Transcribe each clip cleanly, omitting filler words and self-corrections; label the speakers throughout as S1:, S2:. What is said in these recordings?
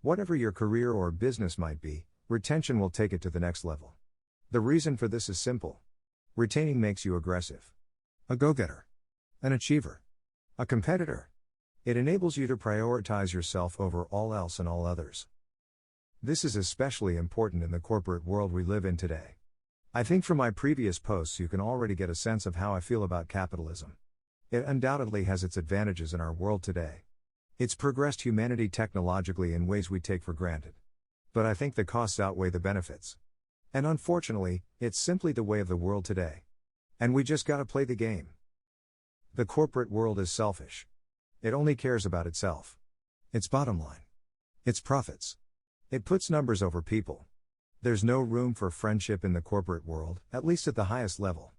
S1: Whatever your career or business might be, retention will take it to the next level. The reason for this is simple. Retaining makes you aggressive. A go-getter. An achiever. A competitor. It enables you to prioritize yourself over all else and all others. This is especially important in the corporate world we live in today. I think from my previous posts you can already get a sense of how I feel about capitalism. It undoubtedly has its advantages in our world today. It's progressed humanity technologically in ways we take for granted. But I think the costs outweigh the benefits. And unfortunately, it's simply the way of the world today. And we just gotta play the game. The corporate world is selfish. It only cares about itself. Its bottom line. Its profits. It puts numbers over people. There's no room for friendship in the corporate world, at least at the highest level.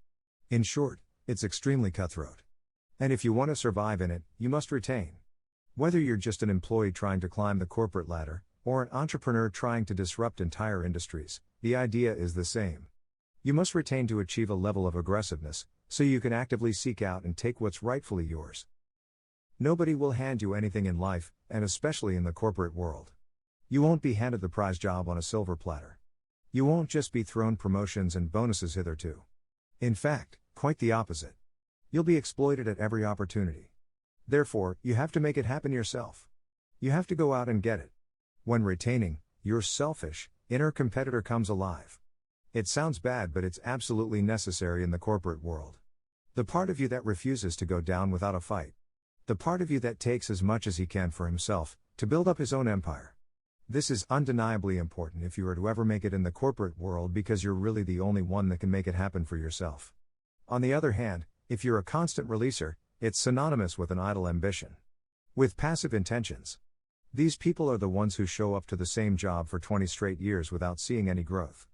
S1: In short, it's extremely cutthroat. And if you want to survive in it, you must retain. Whether you're just an employee trying to climb the corporate ladder, or an entrepreneur trying to disrupt entire industries, the idea is the same. You must retain to achieve a level of aggressiveness, so you can actively seek out and take what's rightfully yours. Nobody will hand you anything in life, and especially in the corporate world. You won't be handed the prize job on a silver platter. You won't just be thrown promotions and bonuses hitherto. In fact, quite the opposite. You'll be exploited at every opportunity. Therefore, you have to make it happen yourself. You have to go out and get it. When retaining, your selfish, inner competitor comes alive. It sounds bad, but it's absolutely necessary in the corporate world. The part of you that refuses to go down without a fight. The part of you that takes as much as he can for himself, to build up his own empire. This is undeniably important if you are to ever make it in the corporate world, because you're really the only one that can make it happen for yourself. On the other hand, if you're a constant releaser, it's synonymous with an idle ambition. With passive intentions. These people are the ones who show up to the same job for 20 straight years without seeing any growth.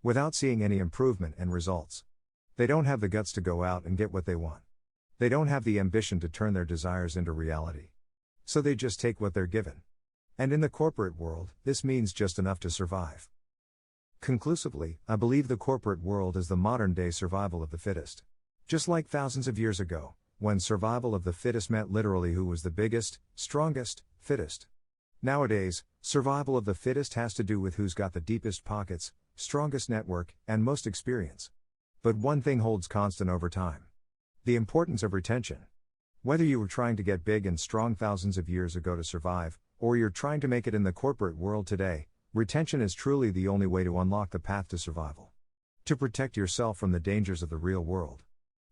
S1: Without seeing any improvement and results. They don't have the guts to go out and get what they want. They don't have the ambition to turn their desires into reality. So they just take what they're given. And in the corporate world, this means just enough to survive. Conclusively, I believe the corporate world is the modern-day survival of the fittest. Just like thousands of years ago, when survival of the fittest meant literally who was the biggest, strongest, fittest. Nowadays, survival of the fittest has to do with who's got the deepest pockets, strongest network, and most experience. But one thing holds constant over time. The importance of retention. Whether you were trying to get big and strong thousands of years ago to survive, or you're trying to make it in the corporate world today, retention is truly the only way to unlock the path to survival. To protect yourself from the dangers of the real world.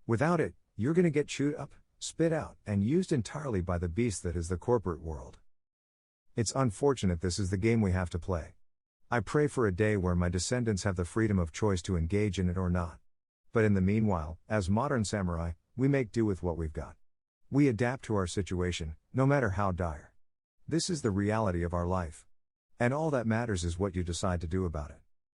S1: Without it, you're gonna get chewed up, spit out, and used entirely by the beast that is the corporate world. It's unfortunate this is the game we have to play. I pray for a day where my descendants have the freedom of choice to engage in it or not. But in the meanwhile, as modern samurai, we make do with what we've got. We adapt to our situation, no matter how dire. This is the reality of our life. And all that matters is what you decide to do about it.